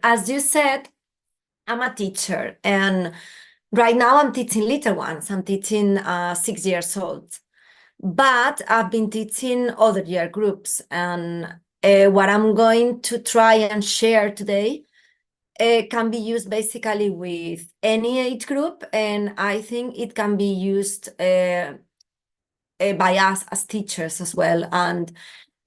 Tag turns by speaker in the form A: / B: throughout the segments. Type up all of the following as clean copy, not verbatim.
A: As you said, I'm a teacher, and right now I'm teaching little ones. I'm teaching 6 years old, but I've been teaching other year groups. And what I'm going to try and share today can be used basically with any age group, and I think it can be used by us as teachers as well. And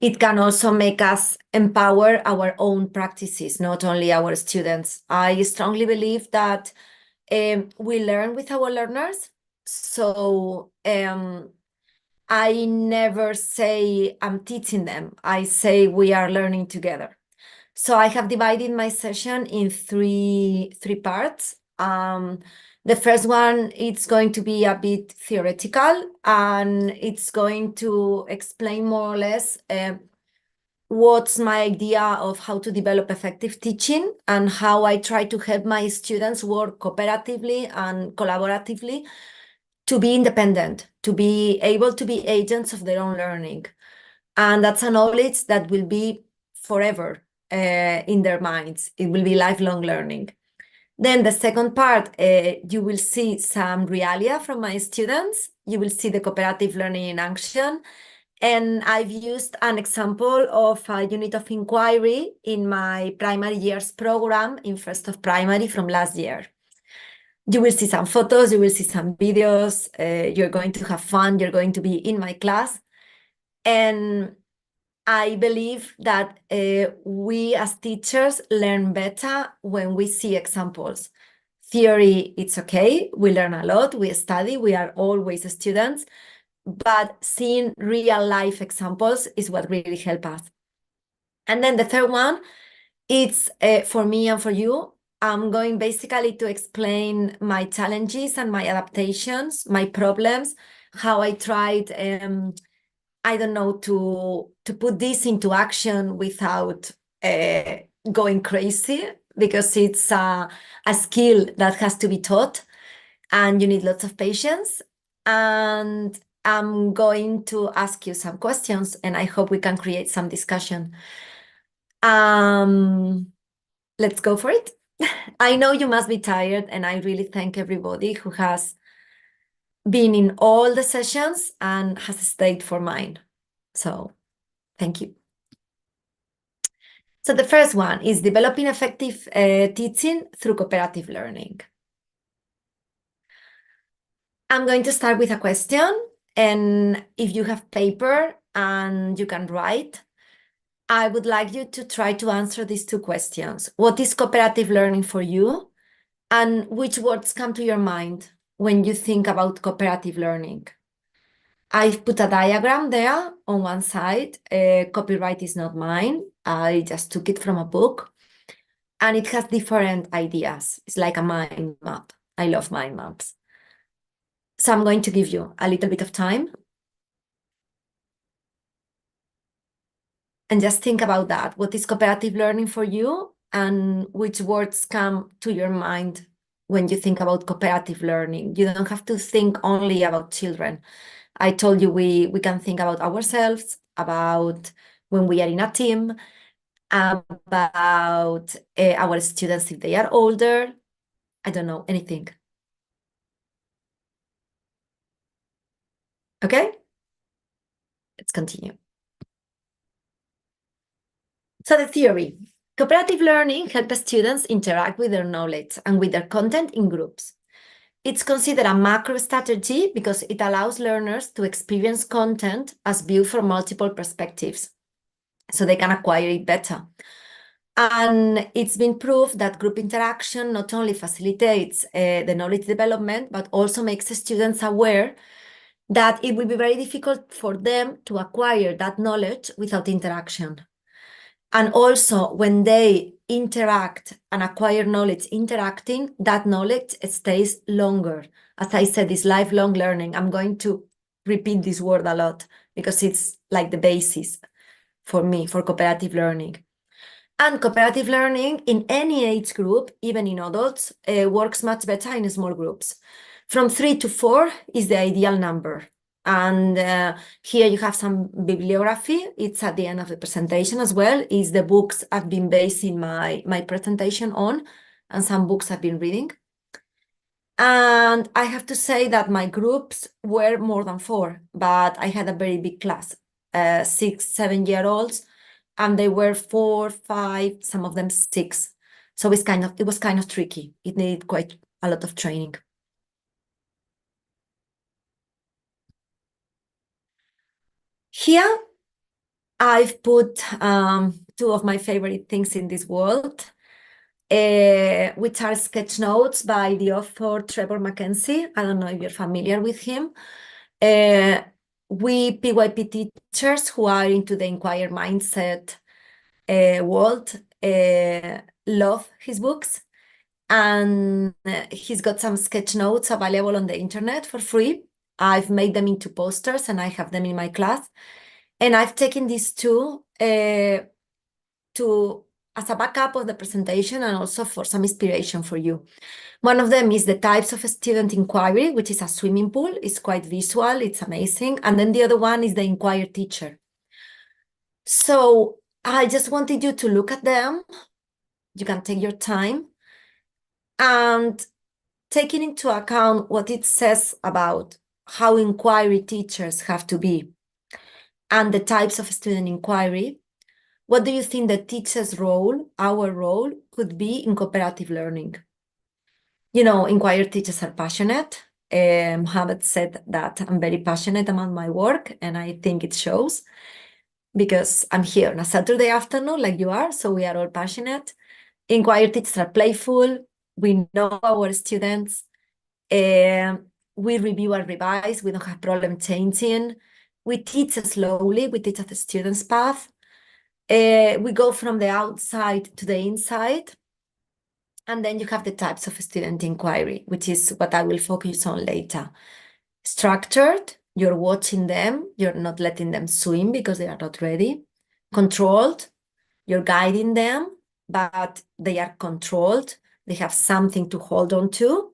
A: it can also make us empower our own practices, not only our students. I strongly believe that we learn with our learners. So I never say I'm teaching them. I say we are learning together. So I have divided my session in three parts. The first one, it's going to be a bit theoretical, and it's going to explain more or less what's my idea of how to develop effective teaching and how I try to help my students work cooperatively and collaboratively to be independent, to be able to be agents of their own learning. And that's a knowledge that will be forever in their minds. It will be lifelong learning. Then the second part, you will see some realia from my students. You will see the cooperative learning in action. And I've used an example of a unit of inquiry in my primary years program in first of primary from last year. You will see some photos, you will see some videos, you're going to have fun, you're going to be in my class. And I believe that we as teachers learn better when we see examples. Theory, it's okay. We learn a lot, we study, we are always students, but seeing real life examples is what really helps us. And then the third one, it's for me and for you. I'm going basically to explain my challenges and my adaptations, my problems, how I tried I don't know, to put this into action without going crazy, because it's a skill that has to be taught and you need lots of patience. And I'm going to ask you some questions, and I hope we can create some discussion. Let's go for it. I know you must be tired, and I really thank everybody who has been in all the sessions and has stayed for mine. So thank you. So the first one is developing effective teaching through cooperative learning. I'm going to start with a question, and if you have paper and you can write, I would like you to try to answer these two questions. What is cooperative learning for you? And which words come to your mind when you think about cooperative learning? I've put a diagram there on one side. Copyright is not mine. I just took it from a book. And it has different ideas. It's like a mind map. I love mind maps. So I'm going to give you a little bit of time. And just think about that. What is cooperative learning for you? And which words come to your mind when you think about cooperative learning? You don't have to think only about children. I told you we can think about ourselves, about when we are in a team, about our students if they are older. I don't know, anything. Okay? Let's continue. So the theory. Cooperative learning helps students interact with their knowledge and with their content in groups. It's considered a macro strategy because it allows learners to experience content as viewed from multiple perspectives, so they can acquire it better. And it's been proved that group interaction not only facilitates the knowledge development, but also makes the students aware that it will be very difficult for them to acquire that knowledge without interaction. And also, when they interact and acquire knowledge interacting, that knowledge stays longer. As I said, it's lifelong learning. I'm going to repeat this word a lot because it's like the basis for me, for cooperative learning. And cooperative learning in any age group, even in adults, works much better in small groups. From 3 to 4 is the ideal number. And here you have some bibliography. It's at the end of the presentation as well. Is the books I've been basing my presentation on, and some books I've been reading. And I have to say that my groups were more than 4, but I had a very big class, 6, 7-year-olds, and they were 4, 5, some of them 6. So it was kind of tricky. It needed quite a lot of training. Here, I've put 2 of my favorite things in this world, which are sketch notes by the author Trevor Mackenzie. I don't know if you're familiar with him. We PYP teachers who are into the inquiry mindset world love his books. And he's got some sketch notes available on the internet for free. I've made them into posters and I have them in my class. And I've taken these 2 as a backup of the presentation and also for some inspiration for you. One of them is the types of student inquiry, which is a swimming pool. It's quite visual, it's amazing. And then the other one is the inquiry teacher. So I just wanted you to look at them. You can take your time and taking into account what it says about how inquiry teachers have to be and the types of student inquiry. What do you think the teacher's role, our role, could be in cooperative learning? You know, inquiry teachers are passionate. Mohammed said that I'm very passionate about my work, and I think it shows because I'm here on a Saturday afternoon like you are, so we are all passionate. Inquiry teachers are playful. We know our students. We review and revise. We don't have problem changing. We teach slowly. We teach at the student's path. We go from the outside to the inside. And then you have the types of student inquiry, which is what I will focus on later. Structured, you're watching them. You're not letting them swim because they are not ready. Controlled, you're guiding them, but they are controlled. They have something to hold on to.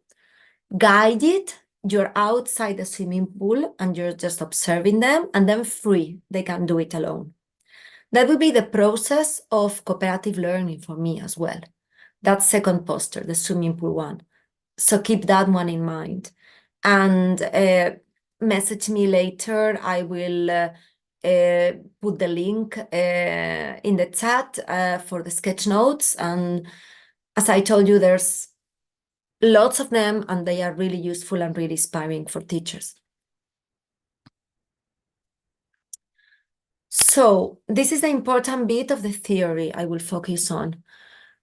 A: Guided, you're outside the swimming pool and you're just observing them. And then free, they can do it alone. That would be the process of cooperative learning for me as well. That second poster, the swimming pool one. So keep that one in mind. And message me later. I will put the link in the chat for the sketch notes. And as I told you, there's lots of them and they are really useful and really inspiring for teachers. So this is the important bit of the theory I will focus on.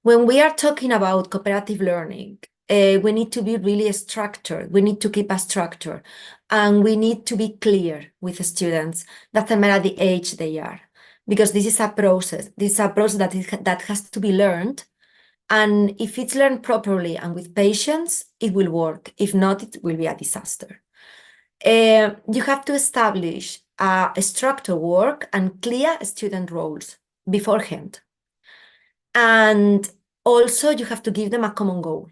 A: When we are talking about cooperative learning, we need to be really structured. We need to keep a structure and we need to be clear with the students. Doesn't matter the age they are, because this is a process. This is a process that has to be learned. And if it's learned properly and with patience, it will work. If not, it will be a disaster. You have to establish a structured work and clear student roles beforehand. And also, you have to give them a common goal.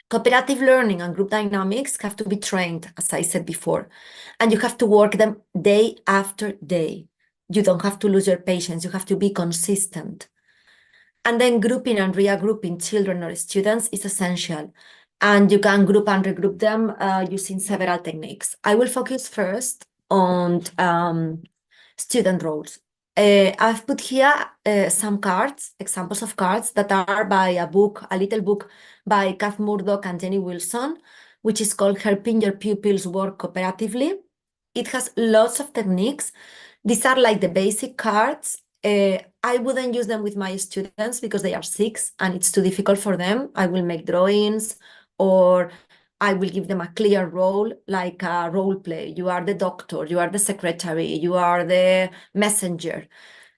A: Cooperative learning and group dynamics have to be trained, as I said before, and you have to work them day after day. You don't have to lose your patience. You have to be consistent. And then grouping and regrouping children or students is essential. And you can group and regroup them using several techniques. I will focus first on student roles. I've put here some cards, examples of cards that are by a little book by Kath Murdoch and Jenny Wilson, which is called Helping Your Pupils Work Cooperatively. It has lots of techniques. These are like the basic cards. I wouldn't use them with my students because they are 6 and it's too difficult for them. I will make drawings or I will give them a clear role, like a role play. You are the doctor, you are the secretary, you are the messenger.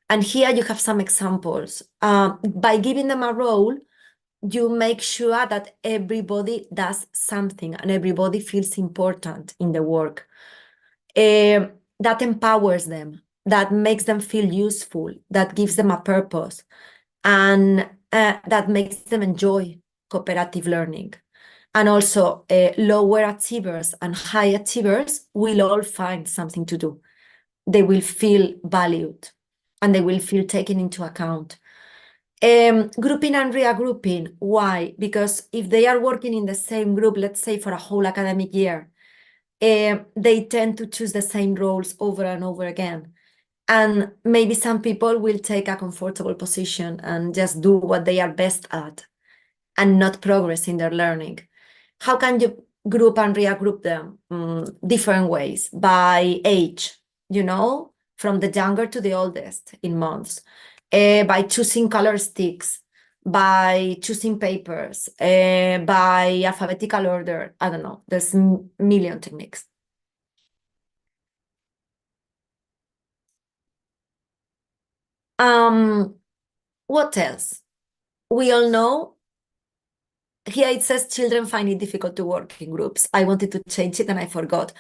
A: And here you have some examples. By giving them a role, you make sure that everybody does something and everybody feels important in the work. That empowers them, that makes them feel useful, that gives them a purpose, and that makes them enjoy cooperative learning. And also lower achievers and high achievers will all find something to do. They will feel valued and they will feel taken into account. Grouping and regrouping. Why? Because if they are working in the same group, let's say for a whole academic year, they tend to choose the same roles over and over again. And maybe some people will take a comfortable position and just do what they are best at and not progress in their learning. How can you group and regroup them? Different ways. By age, from the younger to the oldest in months. By choosing color sticks, by choosing papers, by alphabetical order. I don't know. There's a million techniques. What else? We all know here it says children find it difficult to work in groups. I wanted to change it and I forgot.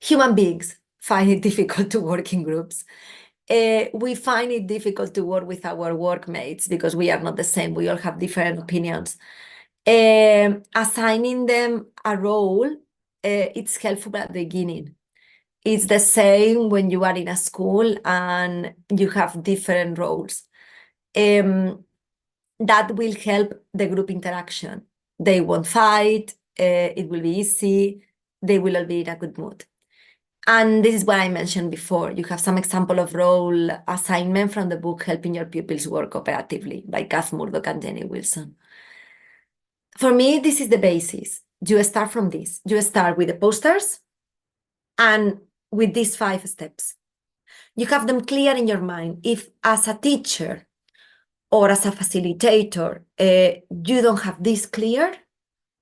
A: Human beings find it difficult to work in groups. We find it difficult to work with our workmates because we are not the same. We all have different opinions. Assigning them a role, it's helpful at the beginning. It's the same when you are in a school and you have different roles. That will help the group interaction. They won't fight, it will be easy, they will all be in a good mood. And this is what I mentioned before. You have some example of role assignment from the book Helping Your Pupils Work Cooperatively by Kath Murdoch and Jenny Wilson. For me, this is the basis. You start from this. You start with the posters and with these 5 steps. You have them clear in your mind. If as a teacher or as a facilitator, you don't have this clear,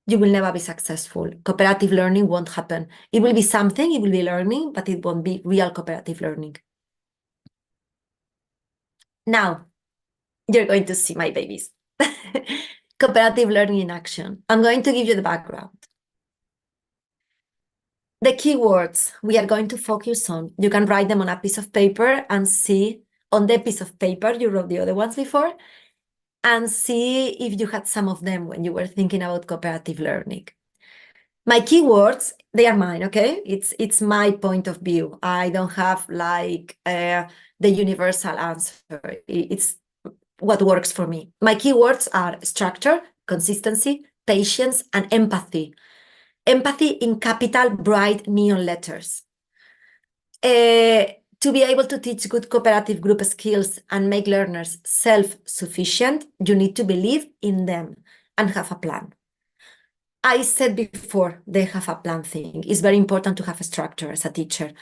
A: you will never be successful. Cooperative learning won't happen. It will be something, it will be learning, but it won't be real cooperative learning. Now, you're going to see my babies. Cooperative learning in action. I'm going to give you the background. The keywords we are going to focus on, you can write them on a piece of paper and see on the piece of paper, you wrote the other ones before, and see if you had some of them when you were thinking about cooperative learning. My keywords, they are mine, okay? It's my point of view. I don't have like the universal answer. It's what works for me. My keywords are structure, consistency, patience, and empathy. Empathy in capital, bright neon letters. To be able to teach good cooperative group skills and make learners self-sufficient, you need to believe in them and have a plan. I said before, they have a plan thing. It's very important to have a structure as a teacher.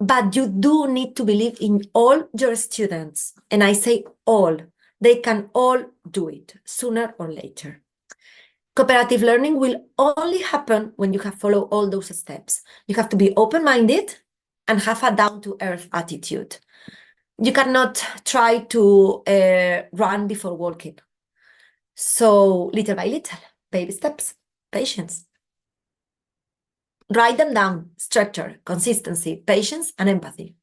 A: But you do need to believe in all your students. And I say all. They can all do it sooner or later. Cooperative learning will only happen when you have followed all those steps. You have to be open-minded and have a down-to-earth attitude. You cannot try to run before walking. So little by little, baby steps, patience. Write them down: structure, consistency, patience, and empathy.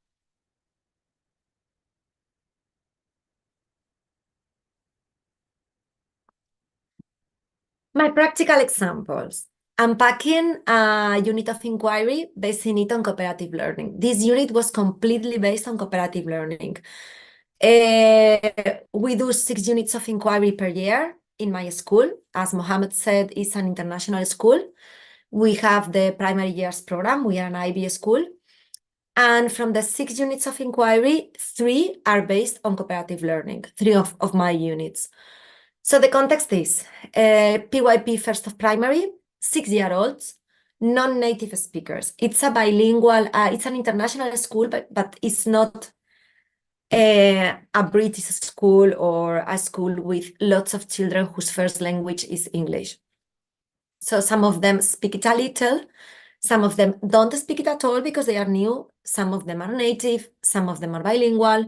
A: My practical examples. Unpacking a unit of inquiry, basing it on cooperative learning. This unit was completely based on cooperative learning. We do 6 units of inquiry per year in my school. As Mohammed said, it's an international school. We have the primary years program. We are an IB school. And from the 6 units of inquiry, 3 are based on cooperative learning, 3 of my units. So the context is PYP first of primary, 6-year-olds, non-native speakers. It's a bilingual, it's an international school, but it's not a British school or a school with lots of children whose first language is English. So some of them speak it a little, some of them don't speak it at all because they are new, some of them are native, some of them are bilingual.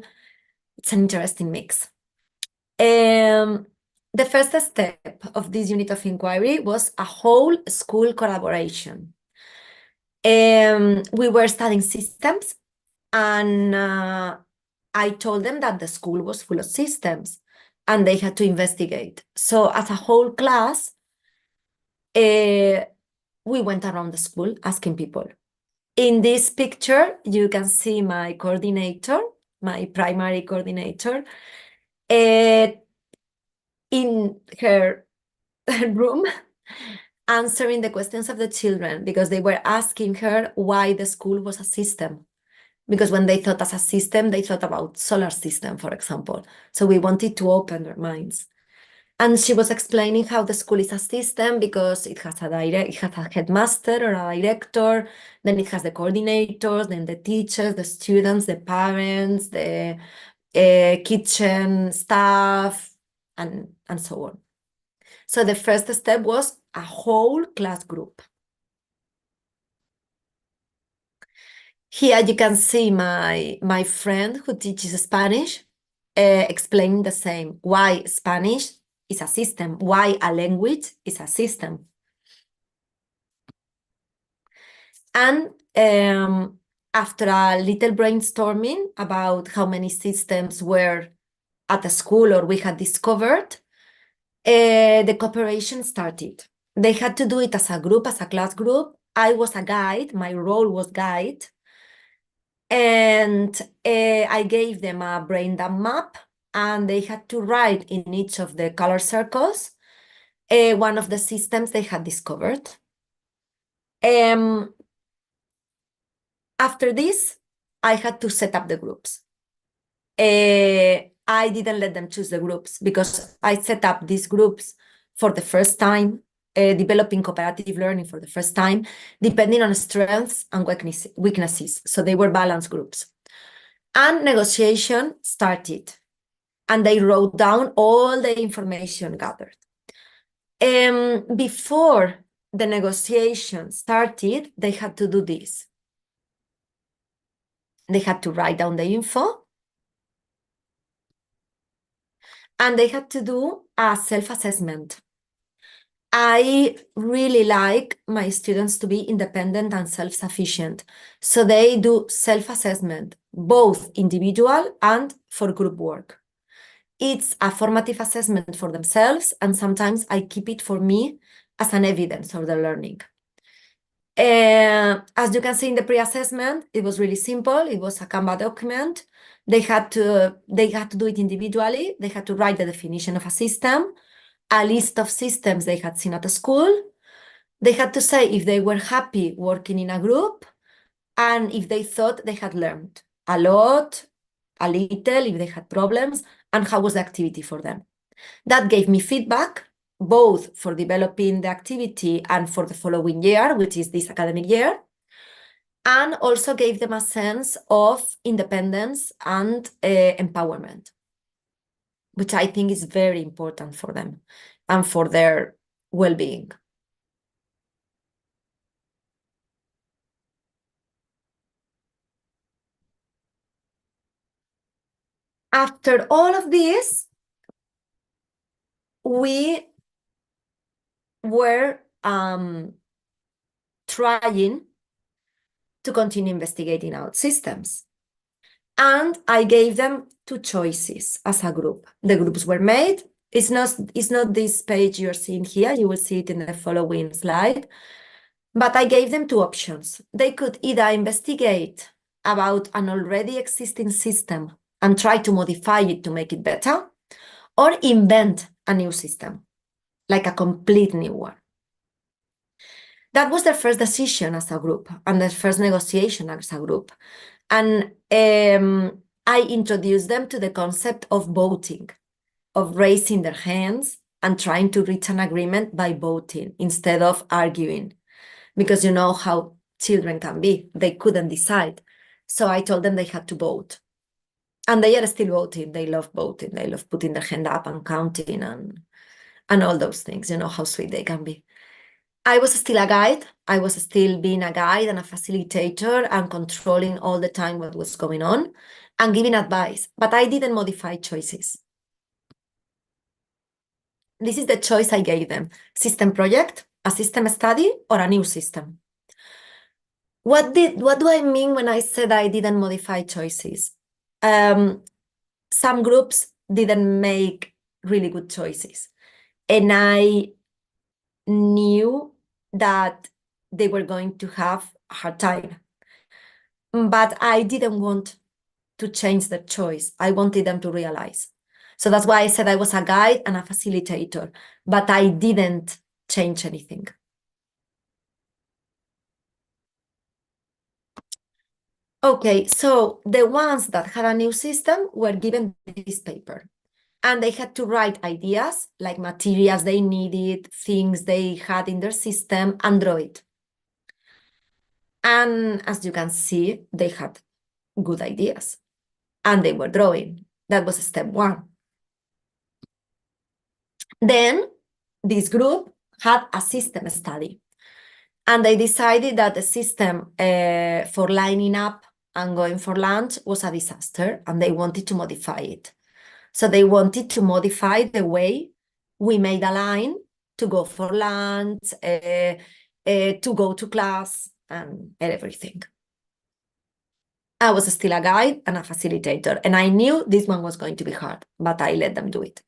A: It's an interesting mix. The first step of this unit of inquiry was a whole school collaboration. We were studying systems, and I told them that the school was full of systems and they had to investigate. So as a whole class, we went around the school asking people. In this picture, you can see my coordinator, my primary coordinator, in her room answering the questions of the children because they were asking her why the school was a system. Because when they thought as a system, they thought about solar system, for example. So we wanted to open their minds. And she was explaining how the school is a system because it has a headmaster or a director, then it has the coordinators, then the teachers, the students, the parents, the kitchen staff, and so on. So the first step was a whole class group. Here you can see my friend who teaches Spanish explaining the same, why Spanish is a system, why a language is a system. And after a little brainstorming about how many systems were at the school or we had discovered, the cooperation started. They had to do it as a group, as a class group. I was a guide, my role was guide. And I gave them a brain dump map, and they had to write in each of the color circles one of the systems they had discovered. After this, I had to set up the groups. I didn't let them choose the groups because I set up these groups for the first time, developing cooperative learning for the first time, depending on strengths and weaknesses. So they were balanced groups. And negotiation started, and they wrote down all the information gathered. Before the negotiation started, they had to do this. They had to write down the info, and they had to do a self-assessment. I really like my students to be independent and self-sufficient. So they do self-assessment, both individual and for group work. It's a formative assessment for themselves, and sometimes I keep it for me as an evidence of their learning. As you can see in the pre-assessment, it was really simple. It was a Canva document. They had to do it individually. They had to write the definition of a system, a list of systems they had seen at the school. They had to say if they were happy working in a group and if they thought they had learned a lot, a little, if they had problems, and how was the activity for them. That gave me feedback, both for developing the activity and for the following year, which is this academic year, and also gave them a sense of independence and empowerment, which I think is very important for them and for their well-being. After all of this, we were trying to continue investigating out systems. And I gave them two choices as a group. The groups were made. It's not this page you're seeing here. You will see it in the following slide. But I gave them two options. They could either investigate about an already existing system and try to modify it to make it better, or invent a new system, like a complete new one. That was their first decision as a group and their first negotiation as a group. And I introduced them to the concept of voting, of raising their hands and trying to reach an agreement by voting instead of arguing. Because you know how children can be, they couldn't decide. So I told them they had to vote. And they are still voting. They love voting. They love putting their hand up and counting and all those things. You know how sweet they can be. I was still a guide. I was still being a guide and a facilitator and controlling all the time what was going on and giving advice. But I didn't modify choices. This is the choice I gave them: system project, a system study, or a new system. What do I mean when I said I didn't modify choices? Some groups didn't make really good choices. And I knew that they were going to have a hard time. But I didn't want to change their choice. I wanted them to realize. So that's why I said I was a guide and a facilitator, but I didn't change anything. Okay, so the ones that had a new system were given this paper, and they had to write ideas like materials they needed, things they had in their system, and draw it. And as you can see, they had good ideas and they were drawing. That was step one. Then this group had a system study, and they decided that the system for lining up and going for lunch was a disaster, and they wanted to modify it. So they wanted to modify the way we made a line to go for lunch, to go to class, and everything. I was still a guide and a facilitator, and I knew this one was going to be hard, but I let them do it.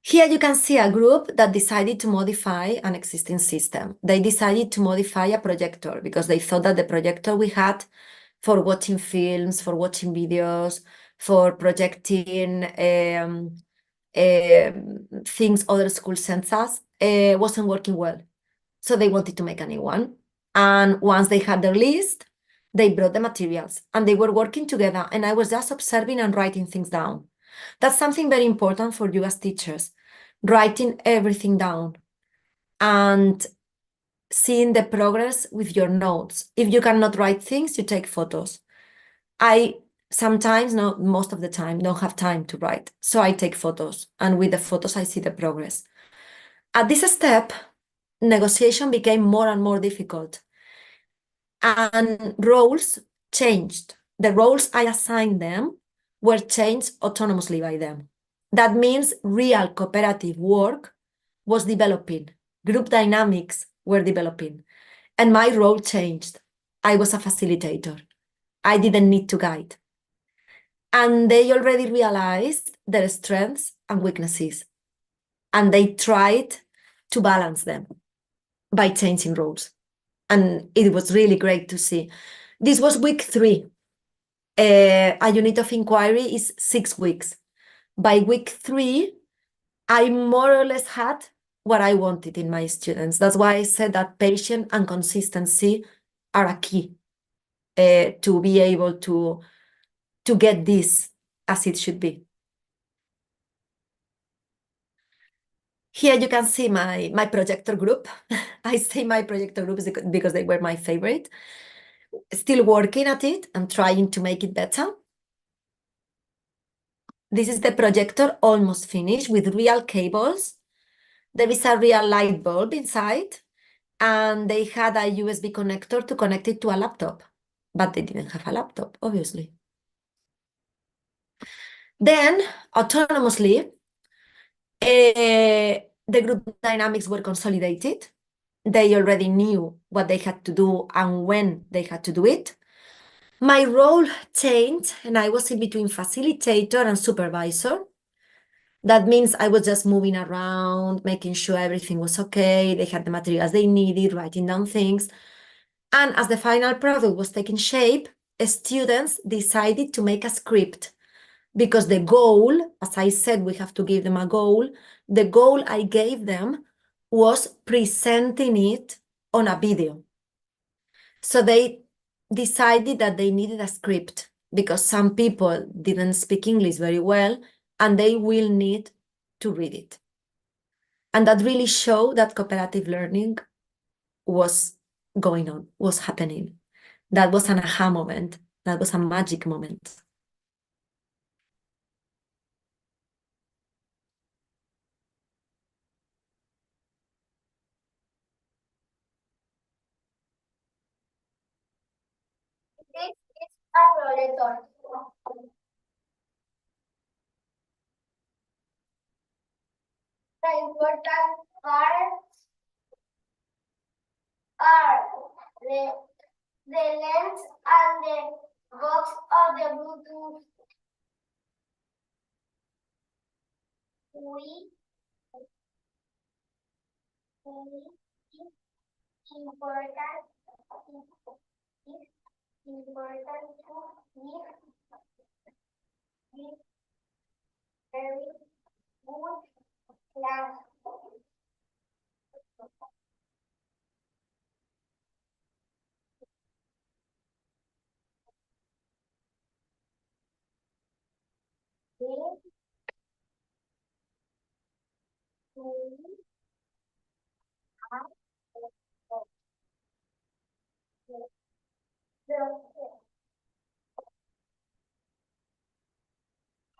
A: Here you can see a group that decided to modify an existing system. They decided to modify a projector because they thought that the projector we had for watching films, for watching videos, for projecting things other schools sent us wasn't working well. So they wanted to make a new one. And once they had their list, they brought the materials and they were working together. And I was just observing and writing things down. That's something very important for you as teachers, writing everything down and seeing the progress with your notes. If you cannot write things, you take photos. I sometimes, no, most of the time, don't have time to write. So I take photos, and with the photos, I see the progress. At this step, negotiation became more and more difficult, and roles changed. The roles I assigned them were changed autonomously by them. That means real cooperative work was developing, group dynamics were developing, and my role changed. I was a facilitator. I didn't need to guide. And they already realized their strengths and weaknesses, and they tried to balance them by changing roles. And it was really great to see. This was week 3. A unit of inquiry is 6 weeks. By week 3, I more or less had what I wanted in my students. That's why I said that patience and consistency are a key to be able to get this as it should be. Here you can see my projector group. I say my projector group because they were my favorite. Still working at it and trying to make it better. This is the projector almost finished with real cables. There is a real light bulb inside, and they had a USB connector to connect it to a laptop, but they didn't have a laptop, obviously. Then, autonomously, the group dynamics were consolidated. They already knew what they had to do and when they had to do it. My role changed, and I was in between facilitator and supervisor. That means I was just moving around, making sure everything was okay, they had the materials they needed, writing down things. And as the final product was taking shape, students decided to make a script because the goal, as I said, we have to give them a goal. The goal I gave them was presenting it on a video. So they decided that they needed a script because some people didn't speak English very well and they will need to read it. And that really showed that cooperative learning was going on, was happening. That was an aha moment. That was a magic moment.
B: This is a rollator. The important parts are the lens and the box of the Bluetooth. We It's important. It's important to give this very good class.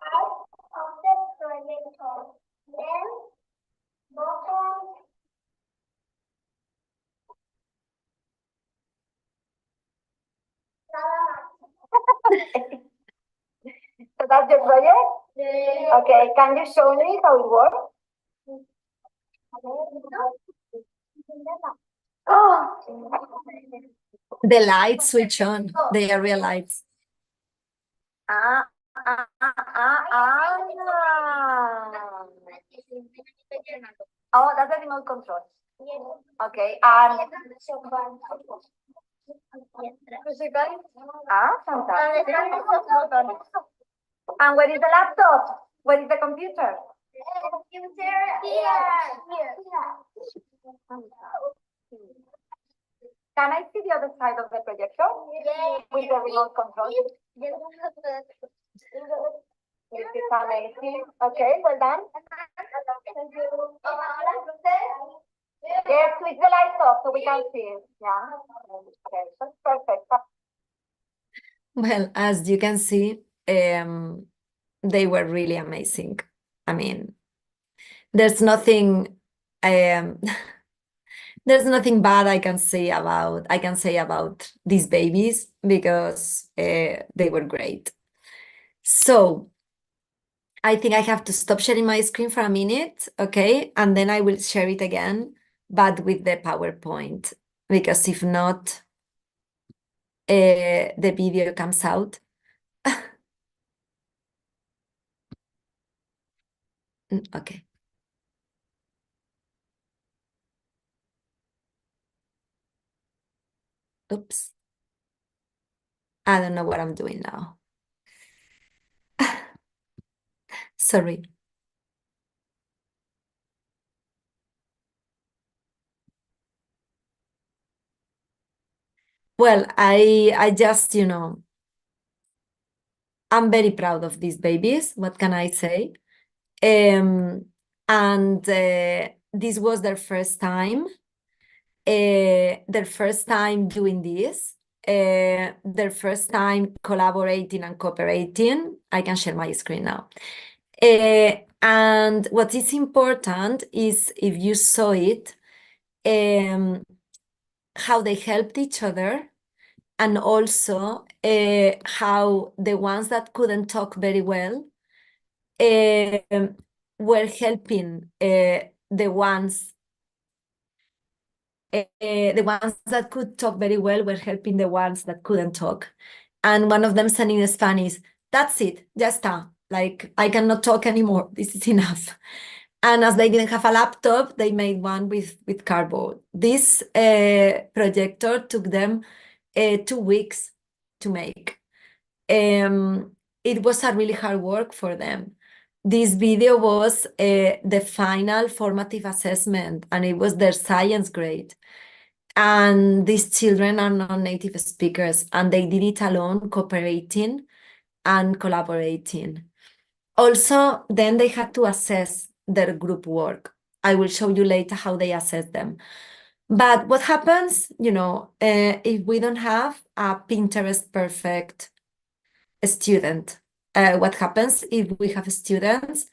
B: Out of the projector. Then bottom. So that's the project? Yeah. Okay, can you show me how it works? Oh.
A: The lights switch on. They are real lights.
B: Ah, ah, ah, ah, ah. Oh, that's the remote control. Okay, and fantastic. And where is the laptop? Where is the computer? Computer here. Can I see the other side of the projector? Yes. With the remote control? Yes. This is amazing. Okay, well done. Thank you. Yes, switch the lights off so we can see it. Yeah. Okay, that's perfect.
A: Well, as you can see, they were really amazing. I mean, there's nothing um, there's nothing bad I can say about these babies because they were great. So I think I have to stop sharing my screen for a minute, okay? And then I will share it again, but with the PowerPoint, because if not, the video comes out. Okay. Oops. I don't know what I'm doing now. Sorry. Well, I just, I'm very proud of these babies. What can I say? And this was their first time doing this, their first time collaborating and cooperating. I can share my screen now. And what is important is if you saw it, how they helped each other, and also how the ones that couldn't talk very well were helping the ones that could talk very well were helping the ones that couldn't talk. And one of them said in Spanish, "That's it, ya está. Like, I cannot talk anymore. This is enough." And as they didn't have a laptop, they made one with cardboard. This projector took them 2 weeks to make. It was a really hard work for them. This video was the final formative assessment, and it was their science grade. And these children are non-native speakers, and they did it alone, cooperating and collaborating. Also, then they had to assess their group work. I will show you later how they assess them. But what happens, if we don't have a Pinterest perfect student? What happens if we have students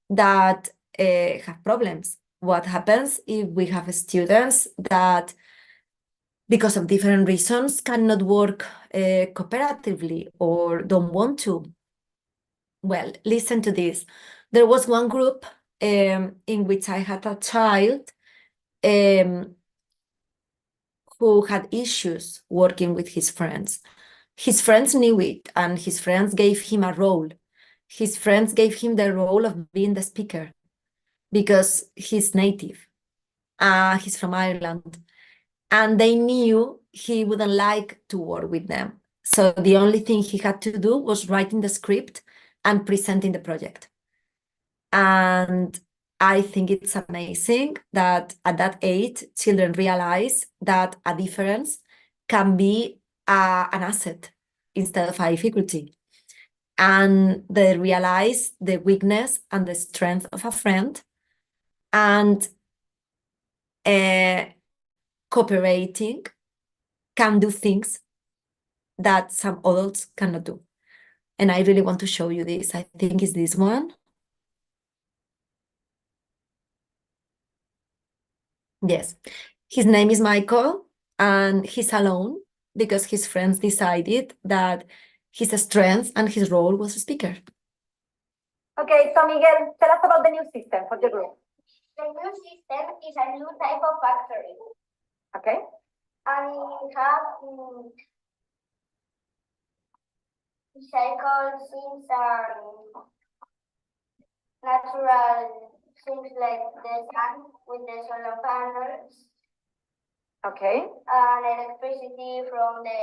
A: that have problems? What happens if we have students that, because of different reasons, cannot work cooperatively or don't want to? Well, listen to this. There was one group in which I had a child who had issues working with his friends. His friends knew it, and his friends gave him a role. His friends gave him the role of being the speaker because he's native. He's from Ireland. And they knew he wouldn't like to work with them. So the only thing he had to do was writing the script and presenting the project. And I think it's amazing that at that age, children realize that a difference can be an asset instead of a difficulty. And they realize the weakness and the strength of a friend, and cooperating can do things that some adults cannot do. And I really want to show you this. I think it's this one. Yes. His name is Michael, and he's alone because his friends decided that his strength and his role was a speaker.
C: Okay, so Miguel, tell us about the new system for the group.
B: The new system is a new type of factory,
C: Okay.
B: and it have recycled things and natural things like the sun with the solar panels
C: Okay.
B: and electricity from the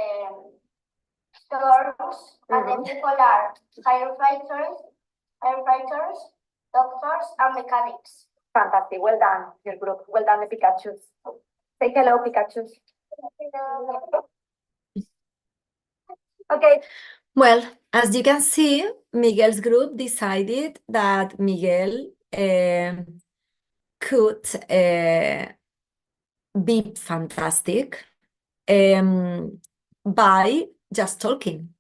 B: storms. And the people are firefighters, doctors, and mechanics.
C: Fantastic. Well done, your group. Well done, the Pikachus. Say hello, Pikachus. Okay.
A: Well, as you can see, Miguel's group decided that Miguel could be fantastic by just talking.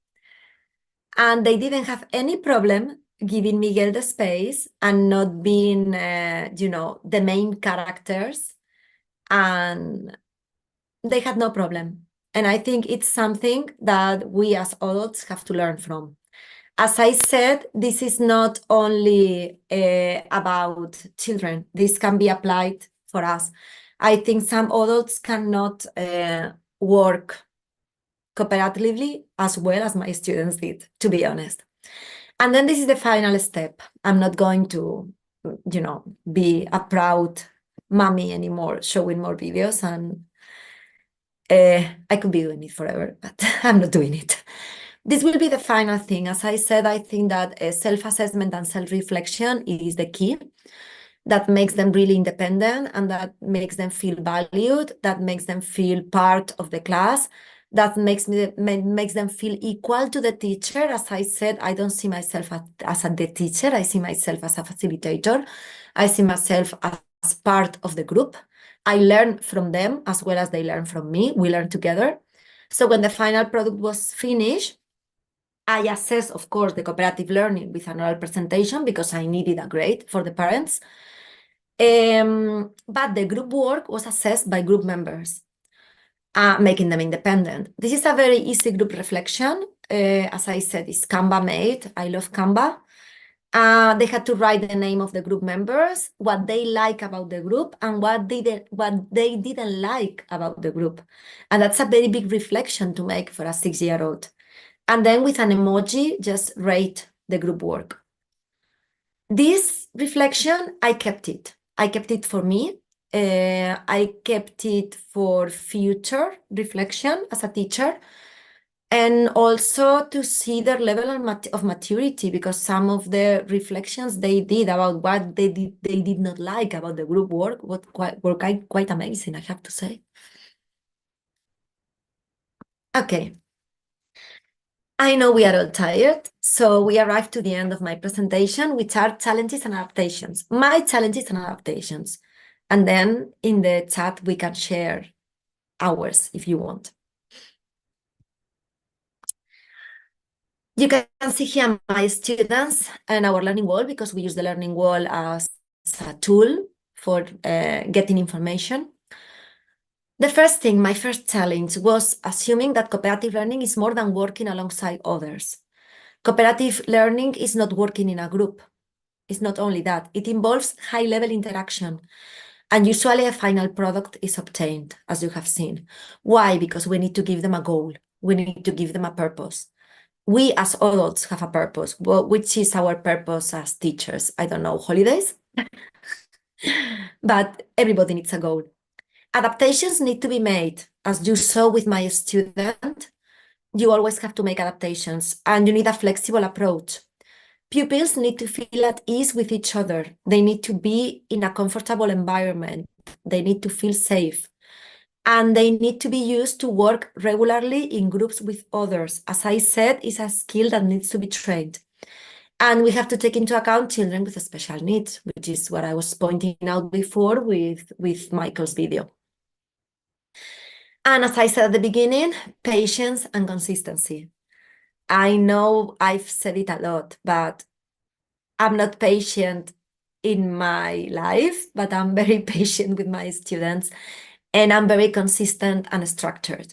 A: And they didn't have any problem giving Miguel the space and not being, the main characters. And they had no problem. And I think it's something that we as adults have to learn from. As I said, this is not only about children. This can be applied for us. I think some adults cannot work cooperatively as well as my students did, to be honest. And then this is the final step. I'm not going to, be a proud mommy anymore, showing more videos, and I could be doing it forever, but I'm not doing it. This will be the final thing. As I said, I think that self-assessment and self-reflection is the key. That makes them really independent, and that makes them feel valued, that makes them feel part of the class, that makes them feel equal to the teacher. As I said, I don't see myself as the teacher. I see myself as a facilitator. I see myself as part of the group. I learn from them as well as they learn from me. We learn together. So when the final product was finished, I assessed, of course, the cooperative learning with an oral presentation because I needed a grade for the parents. But the group work was assessed by group members, making them independent. This is a very easy group reflection. As I said, it's Canva made. I love Canva. They had to write the name of the group members, what they like about the group, and what they didn't like about the group. And that's a very big reflection to make for a 6-year-old. And then with an emoji, just rate the group work. This reflection, I kept it. I kept it for me. I kept it for future reflection as a teacher, and also to see their level of maturity, because some of the reflections they did about what they did not like about the group work were quite amazing, I have to say. Okay. I know we are all tired, so we arrived to the end of my presentation, which are challenges and adaptations. My challenges and adaptations. And then in the chat, we can share ours if you want. You can see here my students and our learning wall, because we use the learning wall as a tool for getting information. The first thing, my first challenge, was assuming that cooperative learning is more than working alongside others. Cooperative learning is not working in a group. It's not only that, it involves high-level interaction. And usually a final product is obtained, as you have seen. Why? Because we need to give them a goal. We need to give them a purpose. We as adults have a purpose. Well, which is our purpose as teachers? I don't know, holidays? but everybody needs a goal. Adaptations need to be made. As you saw with my student, you always have to make adaptations and you need a flexible approach. Pupils need to feel at ease with each other. They need to be in a comfortable environment. They need to feel safe. And they need to be used to work regularly in groups with others. As I said, it's a skill that needs to be trained. And we have to take into account children with special needs, which is what I was pointing out before with Michael's video. And as I said at the beginning, patience and consistency. I know I've said it a lot, but I'm not patient in my life, but I'm very patient with my students and I'm very consistent and structured.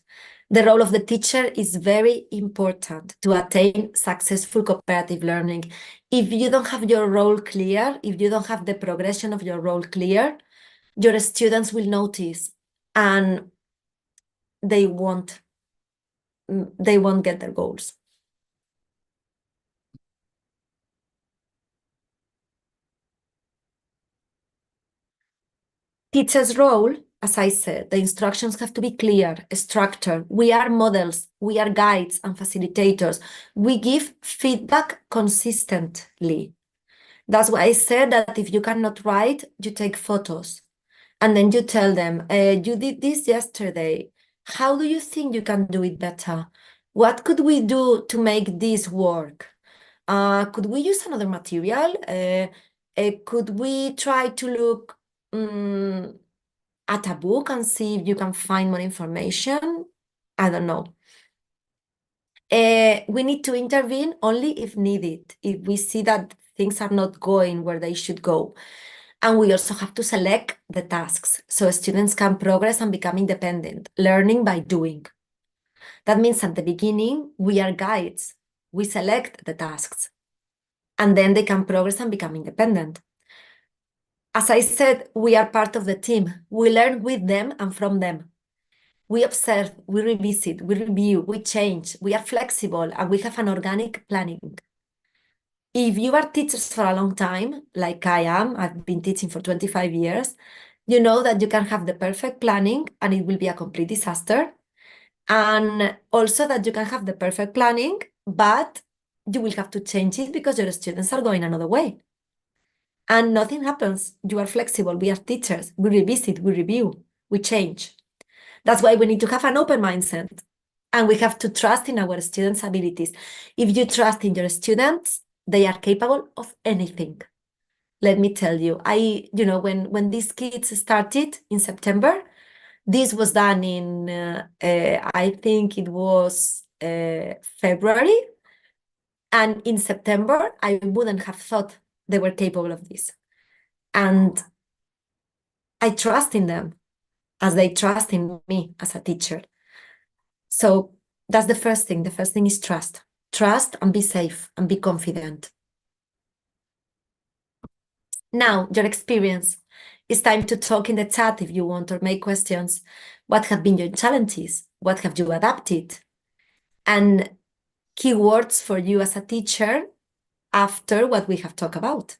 A: The role of the teacher is very important to attain successful cooperative learning. If you don't have your role clear, if you don't have the progression of your role clear, your students will notice and they won't get their goals. Teacher's role, as I said, the instructions have to be clear, structured. We are models, we are guides and facilitators. We give feedback consistently. That's why I said that if you cannot write, you take photos. And then you tell them, you did this yesterday. How do you think you can do it better? What could we do to make this work? Could we use another material? Could we try to look at a book and see if you can find more information? I don't know. We need to intervene only if needed, if we see that things are not going where they should go. And we also have to select the tasks so students can progress and become independent, learning by doing. That means at the beginning, we are guides. We select the tasks and then they can progress and become independent. As I said, we are part of the team. We learn with them and from them. We observe, we revisit, we review, we change, we are flexible, and we have an organic planning. If you are teachers for a long time, like I am, I've been teaching for 25 years, you know that you can have the perfect planning and it will be a complete disaster. And also that you can have the perfect planning, but you will have to change it because your students are going another way. And nothing happens. You are flexible. We are teachers. We revisit, we review, we change. That's why we need to have an open mindset. And we have to trust in our students' abilities. If you trust in your students, they are capable of anything. Let me tell you, when these kids started in September, this was done in, I think it was February. And in September, I wouldn't have thought they were capable of this. And I trust in them as they trust in me as a teacher. So that's the first thing. The first thing is trust. Trust and be safe and be confident. Now, your experience. It's time to talk in the chat if you want or make questions. What have been your challenges? What have you adapted? And keywords for you as a teacher after what we have talked about.